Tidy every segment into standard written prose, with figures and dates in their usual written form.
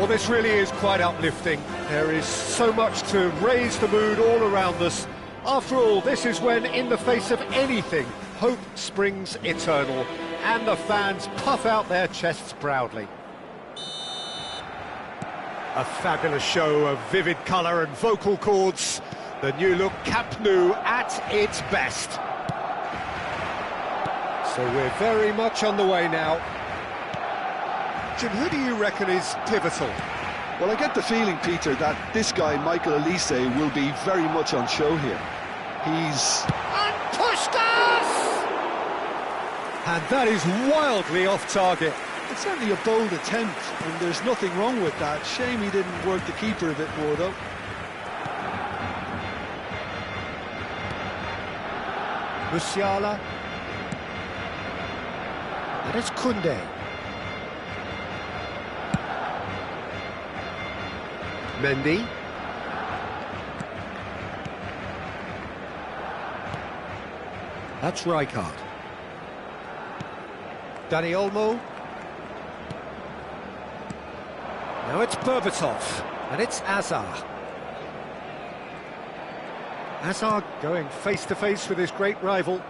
Well, this really is quite uplifting. There is so much to raise the mood all around us. After all, this is when, in the face of anything, hope springs eternal, and the fans puff out their chests proudly. A fabulous show of vivid colour and vocal cords. The new look Camp Nou at its best. So we're very much on the way now. Jim, who do you reckon is pivotal? Well, I get the feeling, Peter, that this guy, Michael Elise, will be very much on show here. He's... And Puskás! And that is wildly off target. It's certainly a bold attempt, and there's nothing wrong with that. Shame he didn't work the keeper a bit more, though. Musiala. And it's Koundé. Mendy. That's Rijkaard. Dani Olmo. Now it's Berbatov, and it's Azar. Azar going face-to-face with his great rival.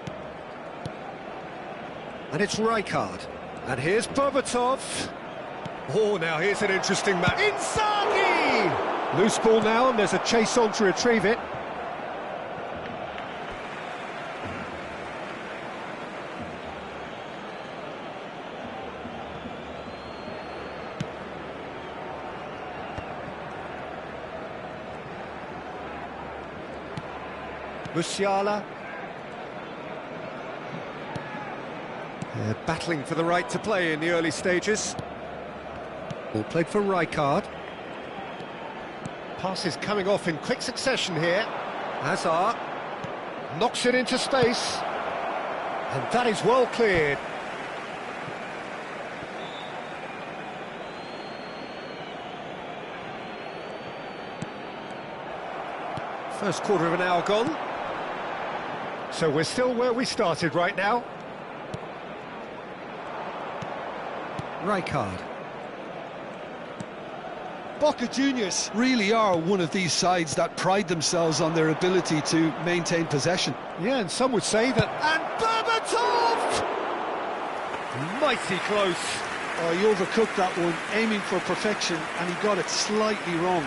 And it's Rijkaard. And here's Berbatov. Oh, now here's an interesting match. Inzaghi! Loose ball now, and there's a chase on to retrieve it. Musiala. They're battling for the right to play in the early stages. Ball played for Rijkaard. Passes coming off in quick succession here. Hazard knocks it into space. And that is well cleared. First quarter of an hour gone. So we're still where we started right now. Rijkaard. Boca Juniors really are one of these sides that pride themselves on their ability to maintain possession. Yeah, and some would say that... And Berbatov! Mighty close. Oh, he overcooked that one, aiming for perfection, and he got it slightly wrong.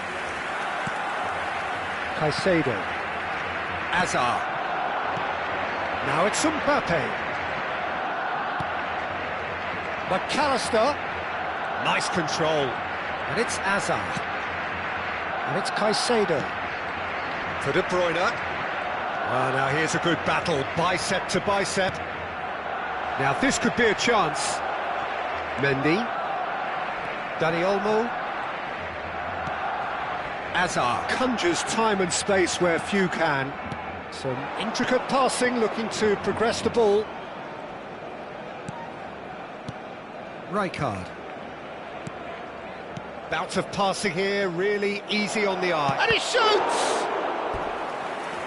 Caicedo. Azar. Now it's Mbappe. McAllister. Nice control. And it's Azar. And it's Caicedo. For De Bruyne. Oh, now here's a good battle, bicep to bicep. Now this could be a chance. Mendy. Dani Olmo. Azar conjures time and space where few can. Some intricate passing, looking to progress the ball. Rijkaard. Bout of passing here, really easy on the eye. And he shoots!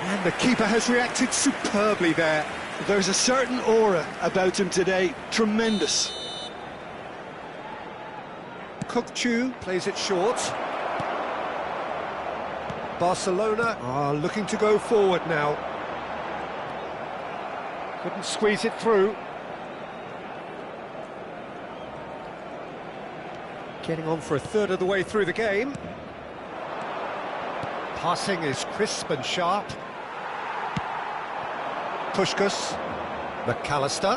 And the keeper has reacted superbly there. There's a certain aura about him today, tremendous. Kukçu plays it short. Barcelona are looking to go forward now. Couldn't squeeze it through. Getting on for a third of the way through the game. Passing is crisp and sharp. Puskás. McAllister.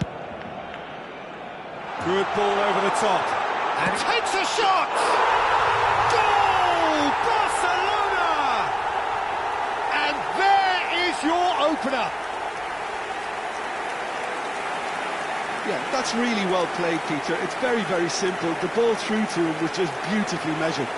Good ball over the top. And takes a shot! Goal! Barcelona! And there is your opener. Yeah, that's really well played, Peter. It's very, very simple. The ball through to him was just beautifully measured.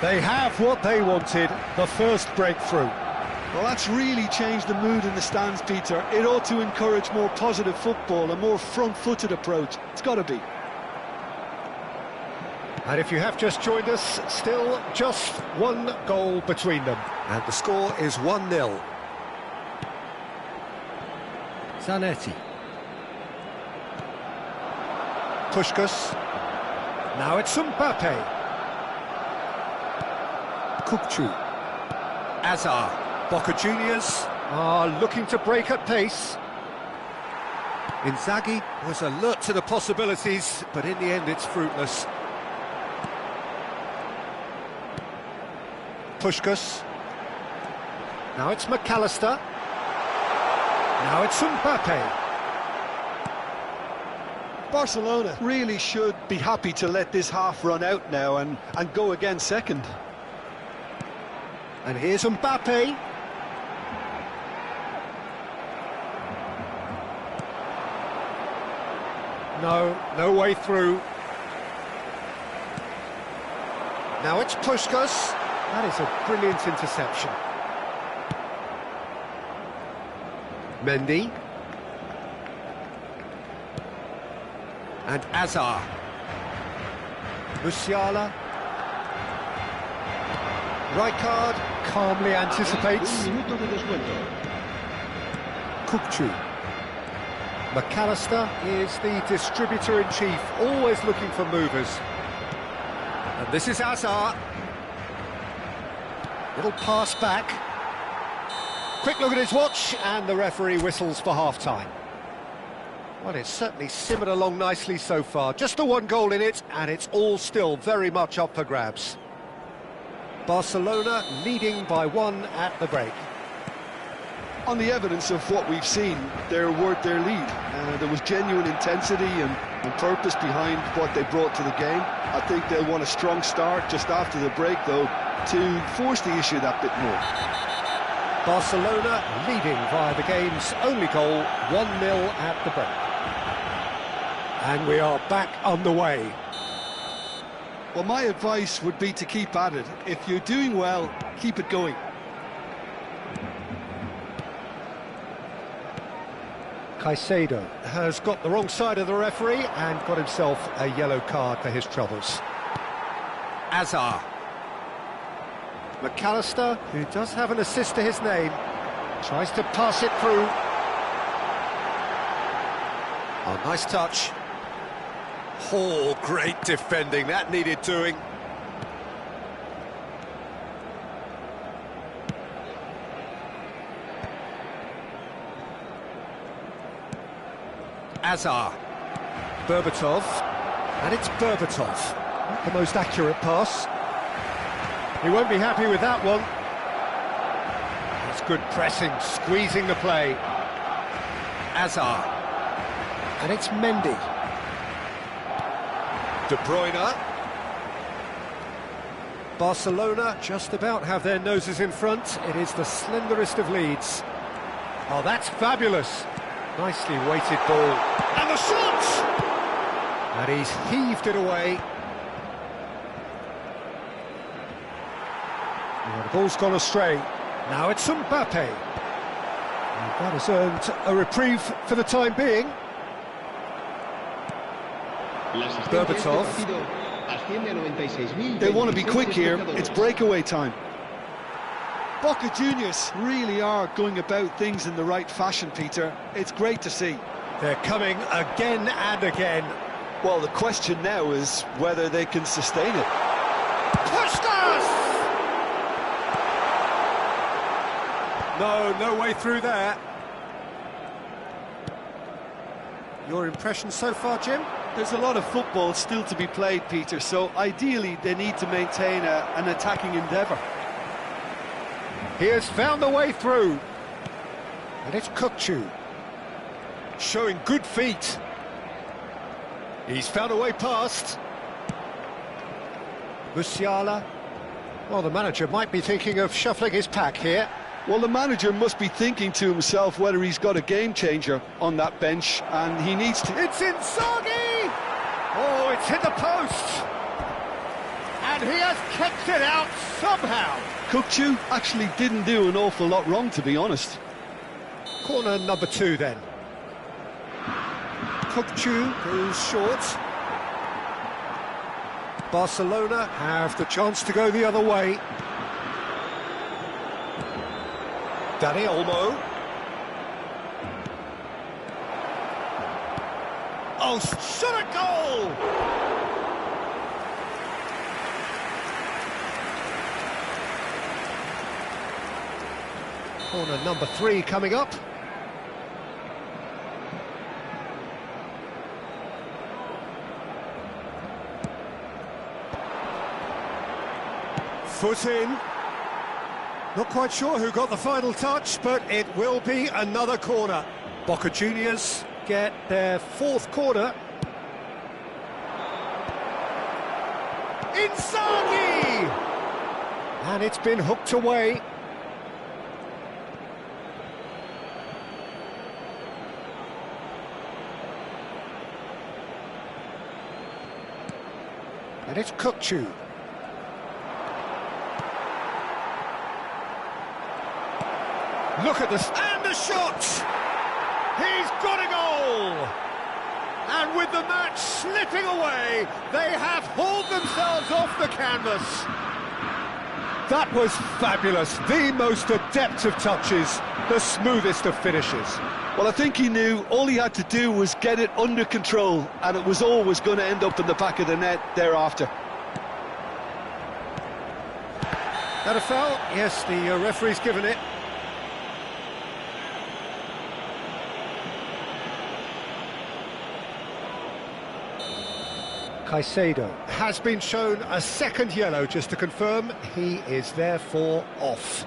They have what they wanted, the first breakthrough. Well, that's really changed the mood in the stands, Peter. It ought to encourage more positive football, a more front-footed approach. It's got to be. And if you have just joined us, still just one goal between them. And the score is 1-0. Zanetti. Puskás. Now it's Mbappe. Kukçu. Azar. Boca Juniors are looking to break at pace. Inzaghi was alert to the possibilities, but in the end it's fruitless. Puskás. Now it's McAllister. Now it's Mbappe. Barcelona really should be happy to let this half run out now and go again second. And here's Mbappe. No way through. Now it's Puskás. That is a brilliant interception. Mendy. And Azar. Musiala. Rijkaard calmly anticipates. Kukçu. McAllister is the distributor-in-chief, always looking for movers. And this is Azar. Little pass back. Quick look at his watch, and the referee whistles for half-time. Well, it's certainly simmered along nicely so far. Just the one goal in it, and it's all still very much up for grabs. Barcelona leading by 1 at the break. On the evidence of what we've seen, they're worth their lead. There was genuine intensity and purpose behind what they brought to the game. I think they'll want a strong start just after the break, though, to force the issue that bit more. Barcelona leading via the game's only goal, 1-0 at the break. And we are back underway. Well, my advice would be to keep at it. If you're doing well, keep it going. Caicedo has got the wrong side of the referee and got himself a yellow card for his troubles. Azar. McAllister, who does have an assist to his name, tries to pass it through. Oh, nice touch. Oh, great defending, that needed doing. Azar. Berbatov. And it's Berbatov. Not the most accurate pass. He won't be happy with that one. That's good pressing, squeezing the play. Azar. And it's Mendy. De Bruyne. Barcelona just about have their noses in front. It is the slenderest of leads. Oh, that's fabulous. Nicely weighted ball. And the shot! And he's heaved it away. Well, the ball's gone astray. Now it's Mbappe. And that has earned a reprieve for the time being. Berbatov. They want to be quick here. It's breakaway time. Boca Juniors really are going about things in the right fashion, Peter. It's great to see. They're coming again and again. Well, the question now is whether they can sustain it. Puskás! No way through there. Your impression so far, Jim? There's a lot of football still to be played, Peter, so ideally they need to maintain an attacking endeavour. He has found the way through. And it's Kukçu. Showing good feet. He's found a way past. Musiala. Well, the manager might be thinking of shuffling his pack here. Well, the manager must be thinking to himself whether he's got a game-changer on that bench, and he needs to... It's Inzaghi! Oh, it's hit the post! And he has kicked it out somehow! Kukçu actually didn't do an awful lot wrong, to be honest. Corner number 2, then. Kukçu goes short. Barcelona have the chance to go the other way. Dani Olmo. Oh, shot a goal! Corner number 3 coming up. Foot in. Not quite sure who got the final touch, but it will be another corner. Boca Juniors get their 4th corner. Inzaghi! And it's been hooked away. And it's Kukçu. Look at this, and the shot! He's got a goal! And with the match slipping away, they have hauled themselves off the canvas. That was fabulous, the most adept of touches, the smoothest of finishes. Well, I think he knew all he had to do was get it under control, and it was always going to end up in the back of the net thereafter. That a foul? Yes, the referee's given it. Caicedo has been shown a second yellow, just to confirm he is therefore off.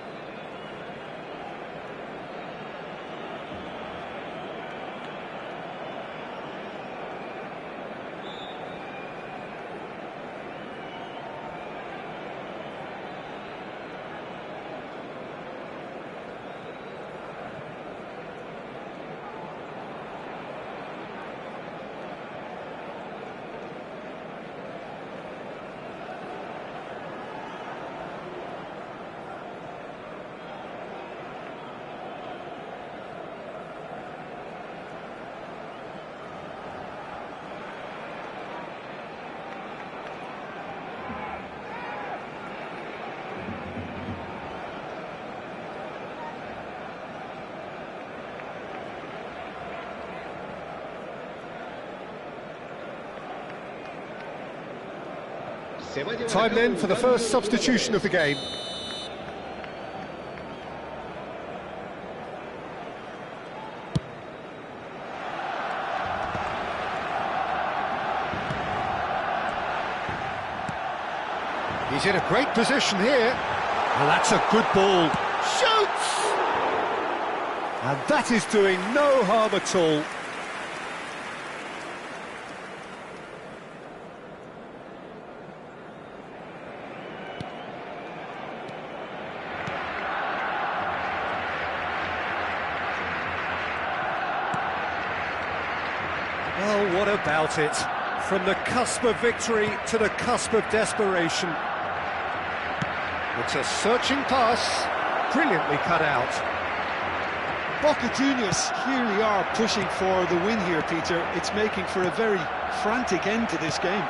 Time then for the first substitution of the game. He's in a great position here. Well, that's a good ball. Shoots! And that is doing no harm at all. Well, what about it? From the cusp of victory to the cusp of desperation. It's a searching pass, brilliantly cut out. Boca Juniors clearly are pushing for the win here, Peter. It's making for a very frantic end to this game.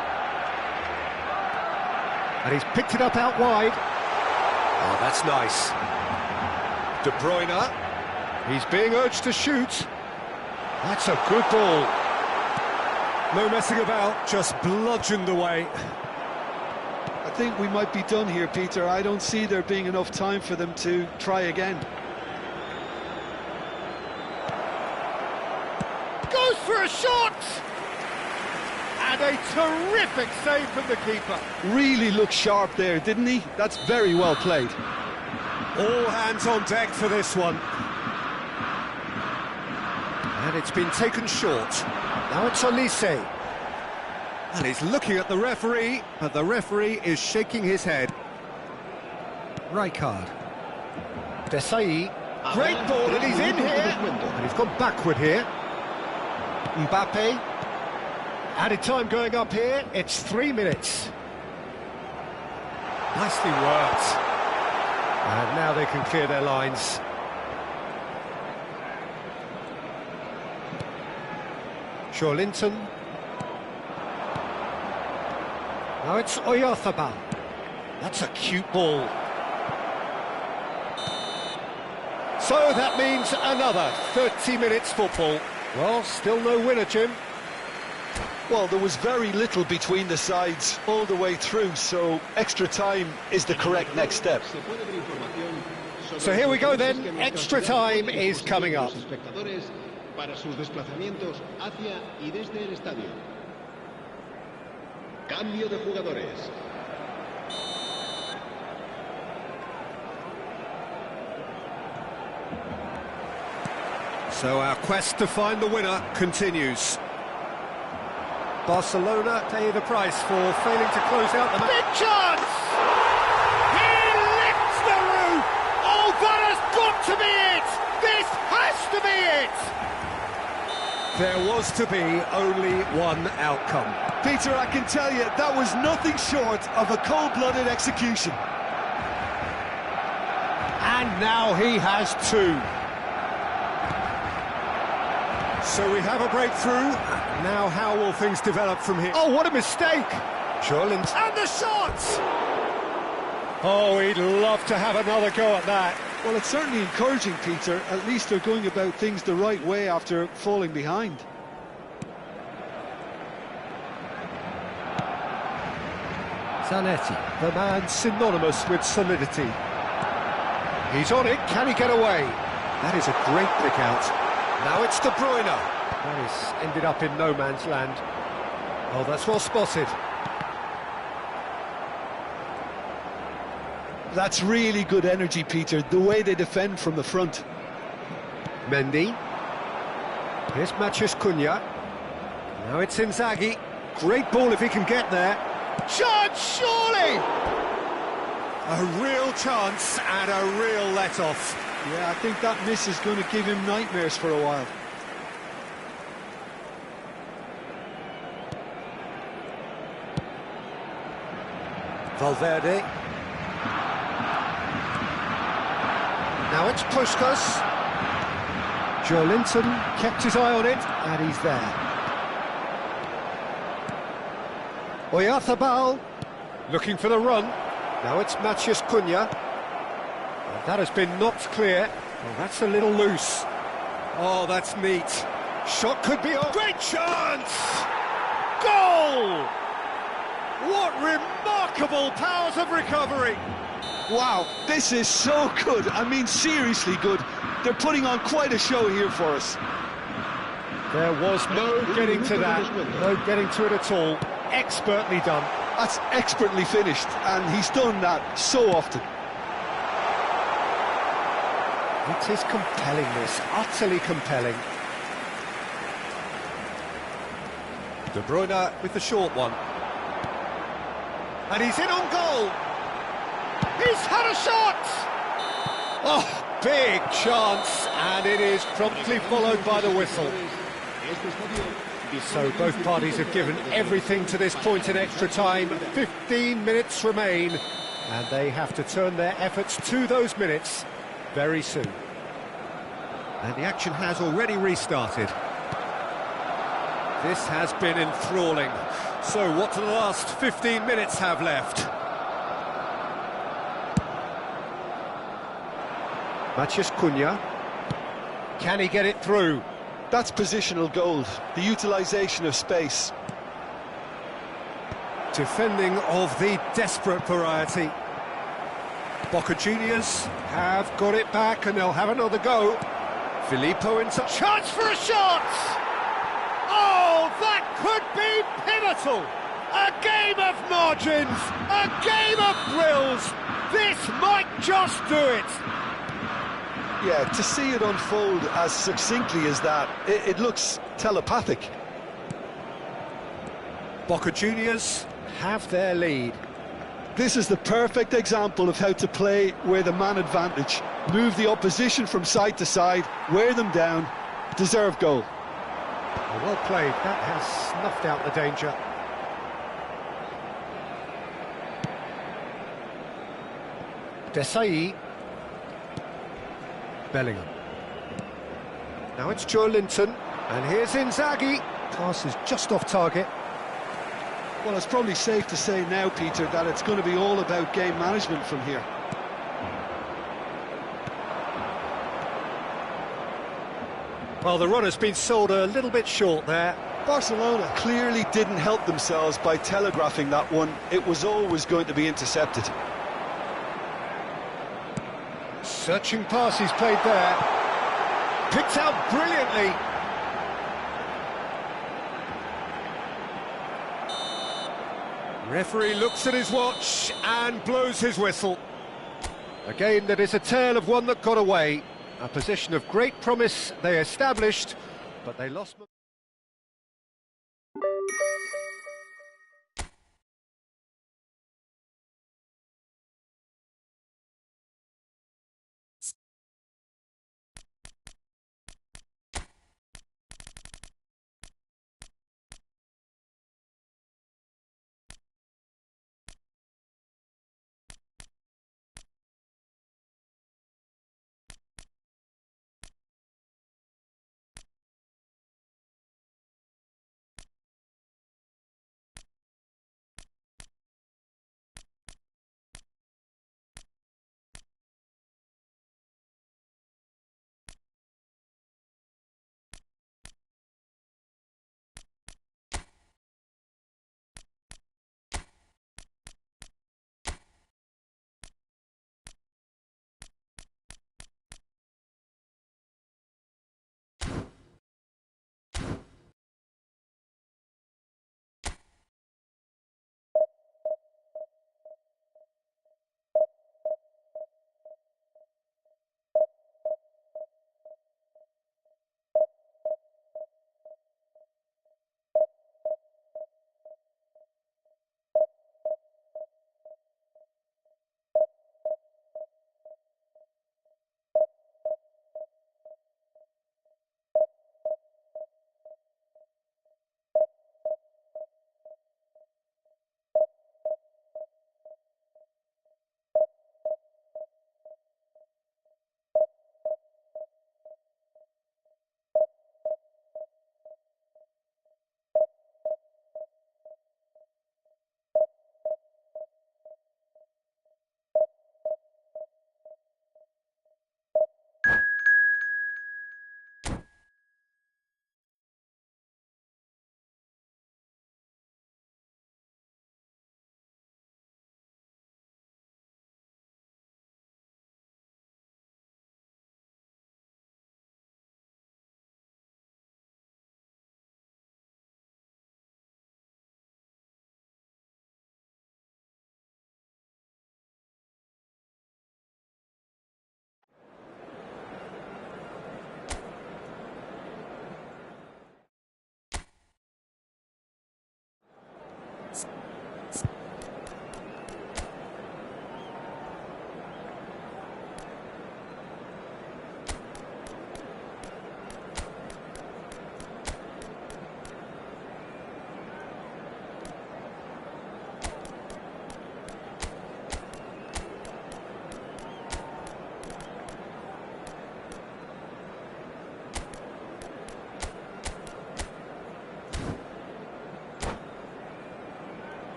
And he's picked it up out wide. Oh, that's nice. De Bruyne. He's being urged to shoot. That's a good ball. No messing about, just bludgeoned away. I think we might be done here, Peter. I don't see there being enough time for them to try again. Goes for a shot! And a terrific save from the keeper. Really looked sharp there, didn't he? That's very well played. All hands on deck for this one. And it's been taken short. Now it's Olise. And he's looking at the referee, but the referee is shaking his head. Rijkaard. Desai. Great ball, and he's in here. And he's gone backward here. Mbappe. Added time going up here. It's 3 minutes. Nicely worked. And now they can clear their lines. Now it's Oyarzabal. That's a cute ball. So that means another 30 minutes football. Well, still no winner, Jim. Well, there was very little between the sides all the way through, so extra time is the correct next step. So here we go then, extra time is coming up. Para sus desplazamientos hacia y desde el estadio. Cambio de jugadores. So our quest to find the winner continues. Barcelona pay the price for failing to close out the match. Big chance! He lifts the roof! Oh, that has got to be it! This has to be it! There was to be only one outcome. Peter, I can tell you, that was nothing short of a cold-blooded execution. And now he has two. So we have a breakthrough. Now how will things develop from here? Oh, what a mistake! Jorlins. And the shots! Oh, he'd love to have another go at that. Well, it's certainly encouraging, Peter. At least they're going about things the right way after falling behind. Zanetti, the man synonymous with solidity. He's on it, can he get away? That is a great pick out. Now it's De Bruyne. That has ended up in no man's land. Oh, that's well spotted. That's really good energy, Peter, the way they defend from the front. Mendy. Here's Matheus Cunha. Now it's Inzaghi. Great ball if he can get there. Chance, surely! A real chance and a real let-off. Yeah, I think that miss is going to give him nightmares for a while. Valverde. Now it's Puskas. Joelinton kept his eye on it, and he's there. Oyarzabal looking for the run. Now it's Matheus Cunha. And that has been knocked clear. Oh, that's a little loose. Oh, that's neat. Shot could be on. Great chance! Goal! What remarkable powers of recovery! Wow, this is so good. I mean, seriously good. They're putting on quite a show here for us. There was no getting to that, no getting to it at all. Expertly done. That's expertly finished, and he's done that so often. It is compelling, this, utterly compelling. De Bruyne with the short one. And he's in on goal. He's had a shot! Oh, big chance, and it is promptly followed by the whistle. So both parties have given everything to this point in extra time. 15 minutes remain, and they have to turn their efforts to those minutes very soon. And the action has already restarted. This has been enthralling. So what do the last 15 minutes have left? Matheus Cunha. Can he get it through? That's positional gold, the utilisation of space. Defending of the desperate variety. Boca Juniors have got it back and they'll have another go. Filippo into chance for a shot! Oh, that could be pivotal! A game of margins, a game of thrills. This might just do it. Yeah, to see it unfold as succinctly as that, it looks telepathic. Boca Juniors have their lead. This is the perfect example of how to play with a man advantage. Move the opposition from side to side, wear them down, deserve goal. Well played, that has snuffed out the danger. Desai. Bellingham. Now it's Joelinton, and here's Inzaghi. Pass is just off target. Well, it's probably safe to say now, Peter, that it's going to be all about game management from here. Well, the run has been sold a little bit short there. Barcelona clearly didn't help themselves by telegraphing that one. It was always going to be intercepted. Searching pass he's played there. Picked out brilliantly. Referee looks at his watch and blows his whistle. A game that is a tale of one that got away. A position of great promise they established, but they lost.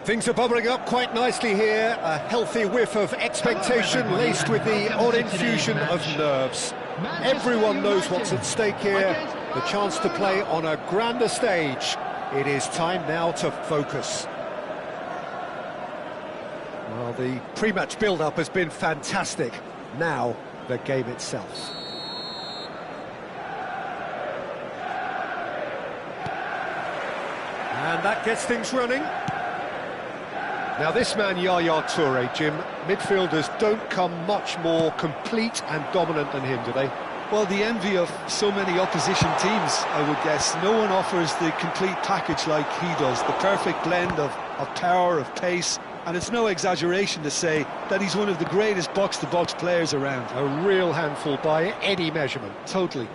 Things are bubbling up quite nicely here. A healthy whiff of expectation laced with the odd infusion of nerves. Everyone knows what's at stake here. The chance to play on a grander stage. It is time now to focus. Well, the pre-match build-up has been fantastic. Now, the game itself. And that gets things running. Now this man, Yaya Toure, Jim, midfielders don't come much more complete and dominant than him, do they? Well, the envy of so many opposition teams, I would guess. No one offers the complete package like he does, the perfect blend of power, of pace, and it's no exaggeration to say that he's one of the greatest box-to-box players around. A real handful by any measurement. Totally.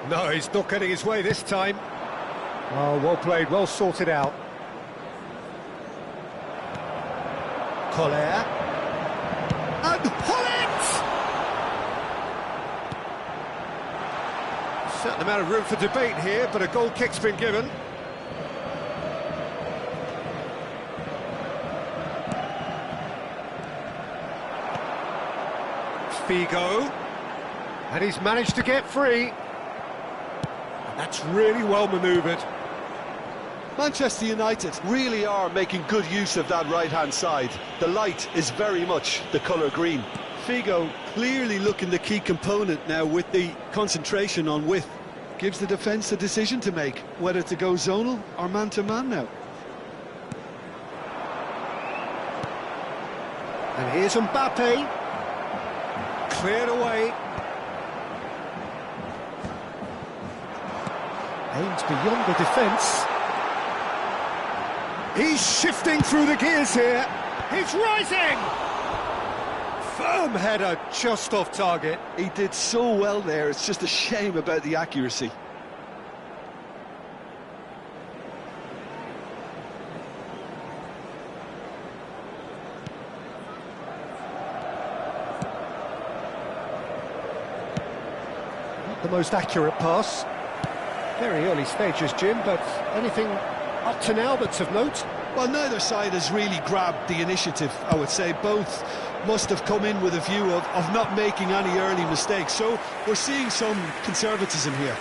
No, he's not getting his way this time. Oh, well played, well sorted out. Collier. And Hullet! Certain amount of room for debate here, but a goal kick's been given. Figo. And he's managed to get free. And that's really well manoeuvred. Manchester United really are making good use of that right-hand side. The light is very much the colour green. Figo clearly looking the key component now with the concentration on width. Gives the defence a decision to make, whether to go zonal or man-to-man now. And here's Mbappe. Cleared away. Aims beyond the defence. He's shifting through the gears here. He's rising! Firm header, just off target. He did so well there, it's just a shame about the accuracy. Not the most accurate pass. Very early stages, Jim, but anything up to now that's of note? Well, neither side has really grabbed the initiative, I would say. Both must have come in with a view of not making any early mistakes. So we're seeing some conservatism here.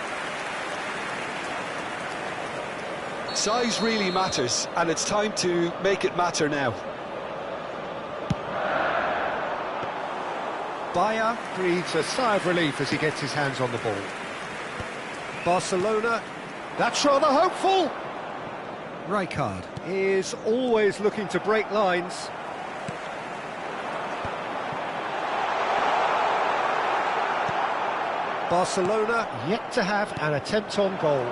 Size really matters, and it's time to make it matter now. Bayer breathes a sigh of relief as he gets his hands on the ball. Barcelona, that's rather hopeful. Rijkaard is always looking to break lines. Barcelona yet to have an attempt on goal.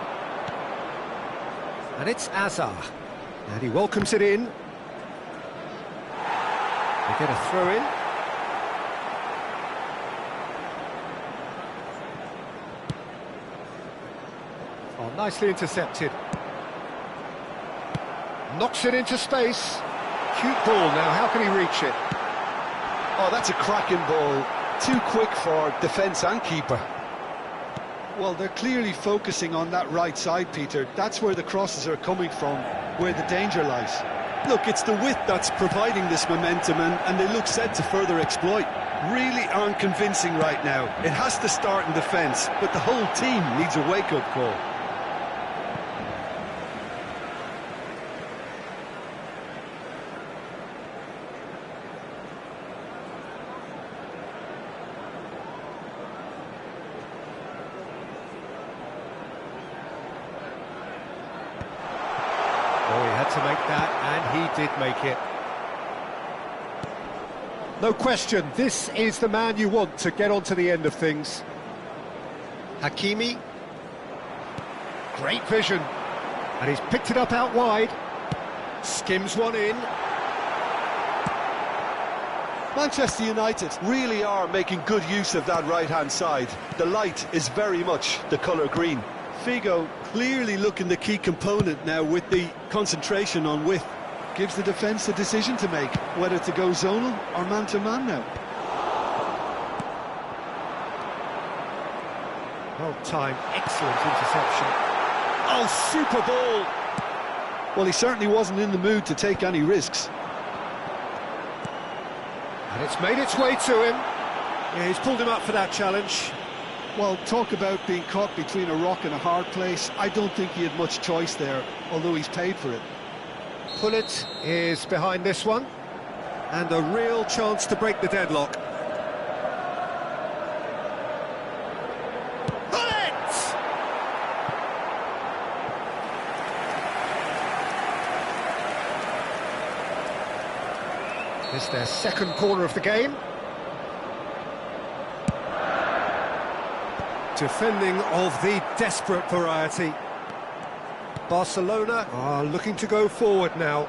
And it's Azar. And he welcomes it in. They get a throw in. Oh, nicely intercepted. Knocks it into space. Cute ball now, how can he reach it? Oh, that's a cracking ball. Too quick for defence and keeper. Well, they're clearly focusing on that right side, Peter. That's where the crosses are coming from, where the danger lies. Look, it's the width that's providing this momentum, and they look set to further exploit. Really aren't convincing right now. It has to start in defence, but the whole team needs a wake-up call. Oh, he had to make that, and he did make it. No question, this is the man you want to get on to the end of things. Hakimi. Great vision. And he's picked it up out wide. Skims one in. Manchester United really are making good use of that right-hand side. The light is very much the colour green. Figo clearly looking the key component now with the concentration on width. Gives the defence a decision to make, whether to go zonal or man-to-man now. Well timed, excellent interception. Oh, super ball! Well, he certainly wasn't in the mood to take any risks. And it's made its way to him. Yeah, he's pulled him up for that challenge. Well, talk about being caught between a rock and a hard place. I don't think he had much choice there, although he's paid for it. Pullet is behind this one, and a real chance to break the deadlock. Pullet! This is their second corner of the game. Defending of the desperate variety. Barcelona are looking to go forward now.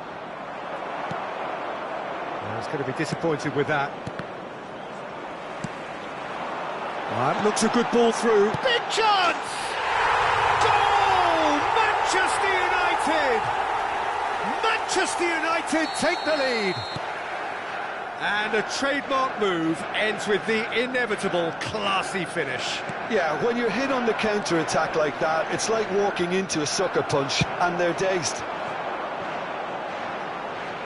He's going to be disappointed with that. That looks a good ball through. Big chance! Manchester United! Manchester United take the lead. And a trademark move ends with the inevitable classy finish. Yeah, when you're hit on the counter-attack like that, it's like walking into a sucker punch, and they're dazed.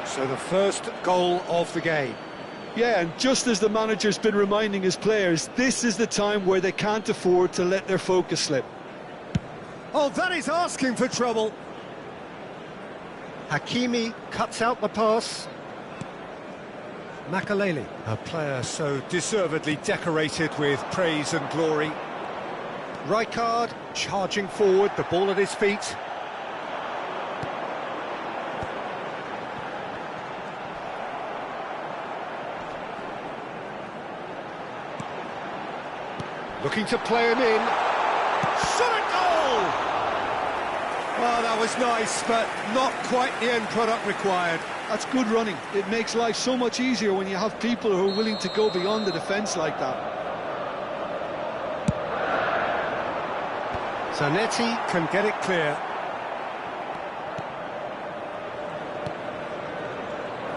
So the first goal of the game. Yeah, and just as the manager's been reminding his players, this is the time where they can't afford to let their focus slip. Oh, that is asking for trouble. Hakimi cuts out the pass. Makaleli, a player so deservedly decorated with praise and glory. Rijkaard charging forward, the ball at his feet. Looking to play him in. Shot at goal! Well, that was nice, but not quite the end product required. That's good running. It makes life so much easier when you have people who are willing to go beyond the defence like that. Zanetti can get it clear.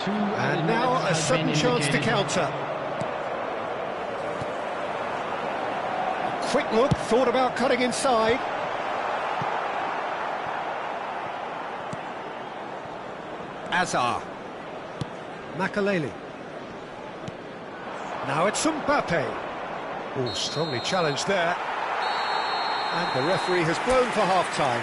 And now a sudden chance to counter. Quick look, thought about cutting inside. Azar. Makaleli. Now it's Mbappe. Oh, strongly challenged there. And the referee has blown for half-time.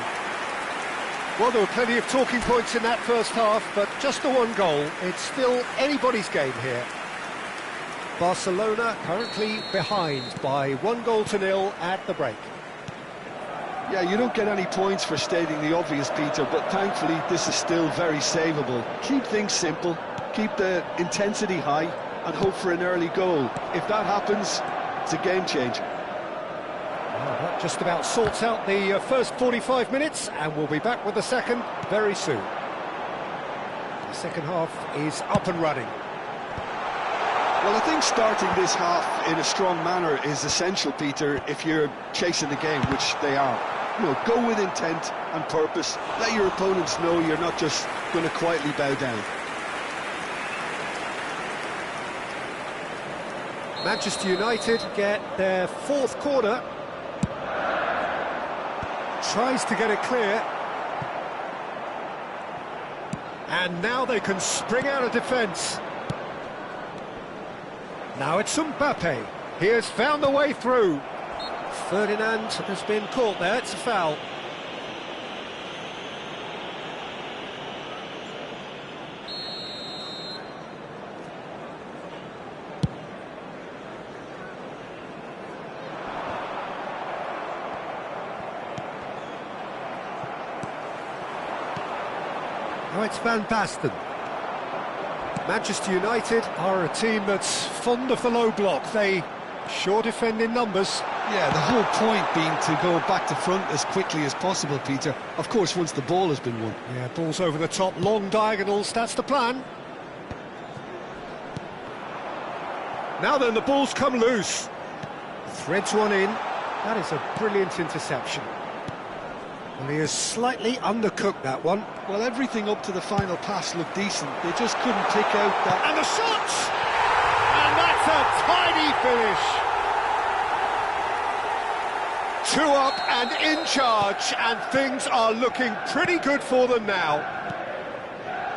Well, there were plenty of talking points in that first half, but just the one goal. It's still anybody's game here. Barcelona currently behind by 1-0 at the break. Yeah, you don't get any points for stating the obvious, Peter, but thankfully this is still very savable. Keep things simple, keep the intensity high, and hope for an early goal. If that happens, it's a game changer. Well, that just about sorts out the first 45 minutes, and we'll be back with the second very soon. The second half is up and running. Well, I think starting this half in a strong manner is essential, Peter, if you're chasing the game, which they are. You know, go with intent and purpose. Let your opponents know you're not just going to quietly bow down. Manchester United get their fourth corner. Tries to get it clear. And now they can spring out of defence. Now it's Mbappe. He has found a way through. Ferdinand has been caught there. It's a foul. Now it's Van Basten. Manchester United are a team that's fond of the low block. They sure defend in numbers. Yeah, the whole point being to go back to front as quickly as possible, Peter. Of course, once the ball has been won. Yeah, balls over the top, long diagonals, that's the plan. Now then, the ball's come loose. Threads one in. That is a brilliant interception. Well, he has slightly undercooked that one. Well, everything up to the final pass looked decent. They just couldn't pick out that... And the shot! And that's a tidy finish. 2 up and in charge, and things are looking pretty good for them now.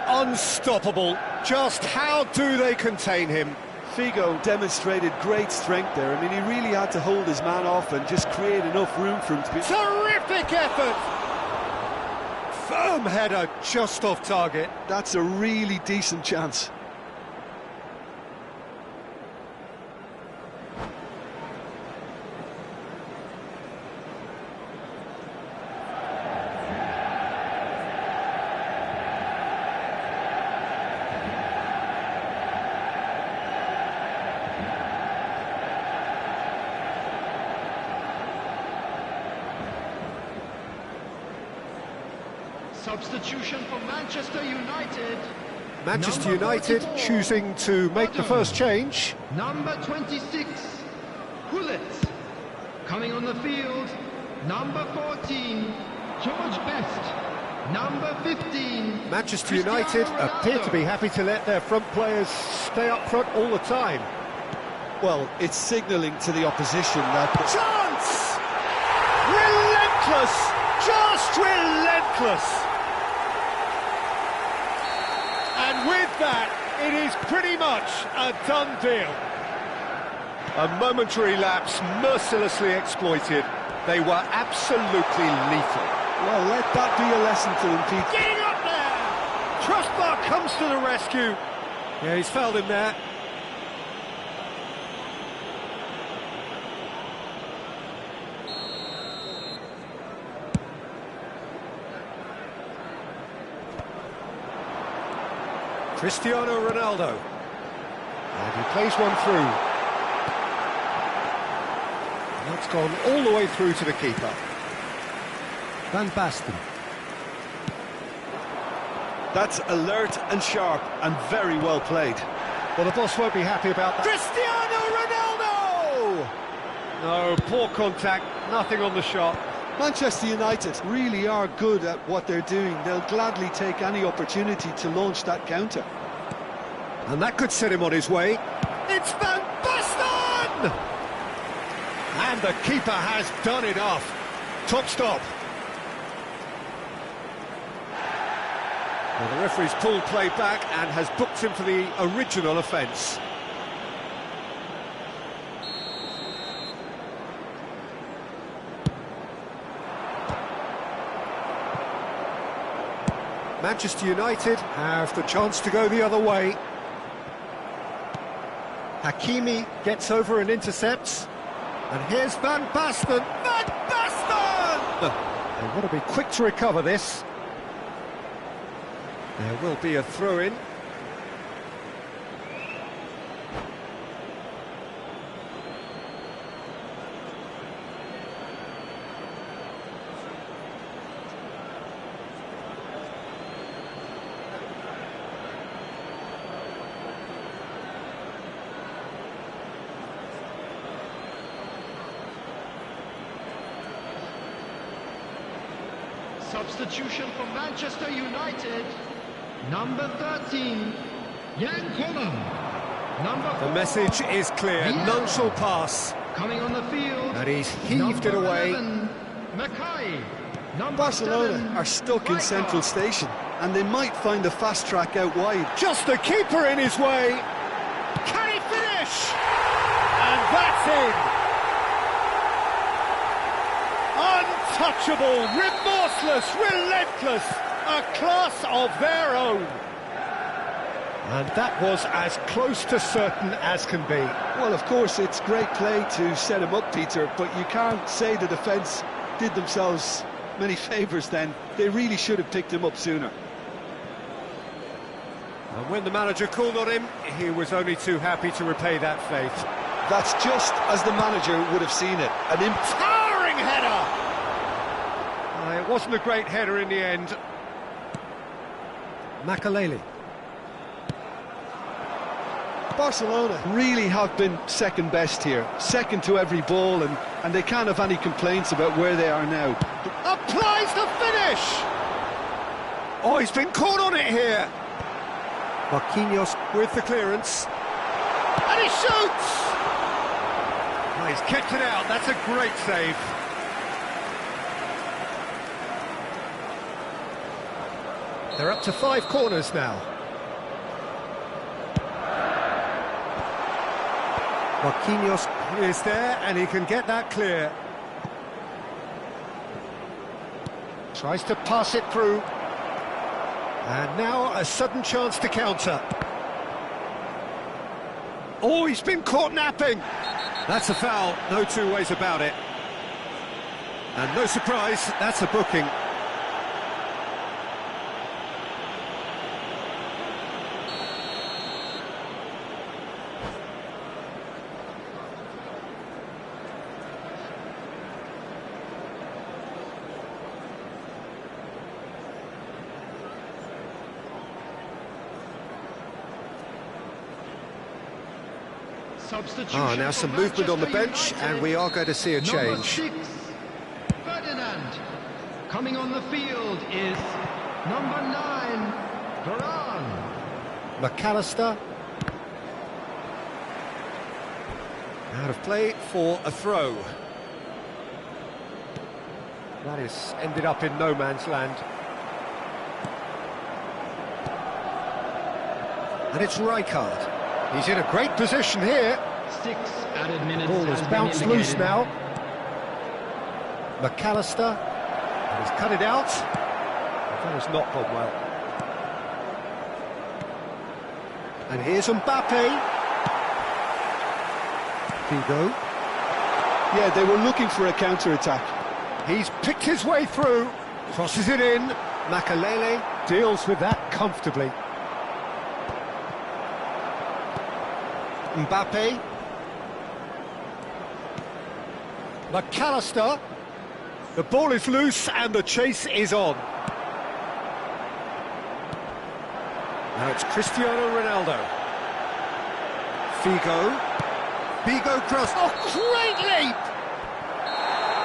Unstoppable. Just how do they contain him? Figo demonstrated great strength there. I mean, he really had to hold his man off and just create enough room for him to be... Terrific effort! Firm header just off target. That's a really decent chance. Substitution for Manchester United. Manchester United choosing to make the first change. Number 26, Hullet. Coming on the field, number 14, George Best, number 15. Manchester United appear to be happy to let their front players stay up front all the time. Well, it's signalling to the opposition that... Chance! Relentless! Just relentless! And with that, it is pretty much a done deal. A momentary lapse mercilessly exploited. They were absolutely lethal. Well, let that be a lesson to them, Pete. Getting up there! Crossbar comes to the rescue. Yeah, he's fouled him there. Cristiano Ronaldo. And he plays one through. And that's gone all the way through to the keeper. Van Basten. That's alert and sharp and very well played. Well, the boss won't be happy about that. Cristiano Ronaldo! No, poor contact, nothing on the shot. Manchester United really are good at what they're doing. They'll gladly take any opportunity to launch that counter. And that could set him on his way. It's Van Basten! And the keeper has done enough. Top stop. Well, the referee's pulled play back and has booked him for the original offence. Manchester United have the chance to go the other way. Hakimi gets over and intercepts. And here's Van Basten. Van Basten! They want to be quick to recover this. There will be a throw-in. Substitution for Manchester United. Number 13, Jan Koller. Number 4, The message is clear, none shall pass. coming on the field. And he's heaved it away. 11, Mackay. Number Barcelona 7, are stuck in Rijkaard. Central Station, and they might find a fast track out wide. Just the keeper in his way. Can he finish? And that's in. Untouchable, remorseless, relentless, a class of their own. And that was as close to certain as can be. Well, of course, it's great play to set him up, Peter, but you can't say the defence did themselves many favours then. They really should have picked him up sooner. And when the manager called on him, he was only too happy to repay that faith. That's just as the manager would have seen it. An Towering header! It wasn't a great header in the end. Makaleli. Barcelona really have been second best here, second to every ball, and they can't have any complaints about where they are now. Applies the finish! Oh, he's been caught on it here. Marquinhos with the clearance. And he shoots! Oh, he's kept it out, that's a great save. They're up to 5 corners now. Marquinhos is there, and he can get that clear. Tries to pass it through. And now a sudden chance to counter. Oh, he's been caught napping. That's a foul, no two ways about it. And no surprise, that's a booking. Substitution Now for some movement on the Manchester bench, United. and we are going to see a Number change. 6, Ferdinand. Coming on the field is number 9, Varane. McAllister. Out of play for a throw. That is ended up in no man's land. And it's Rijkaard. He's in a great position here. 6 added minutes. Ball has bounced loose now. McAllister has cut it out. That has not gone well. And here's Mbappe. Figo. Yeah, they were looking for a counter-attack. He's picked his way through. Crosses it in. Makalele deals with that comfortably. Mbappe. McAllister. The ball is loose and the chase is on. Now it's Cristiano Ronaldo. Figo. Figo cross. Oh, great leap!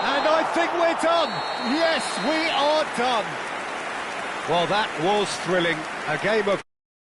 And I think we're done. Yes, we are done. Well, that was thrilling. A game of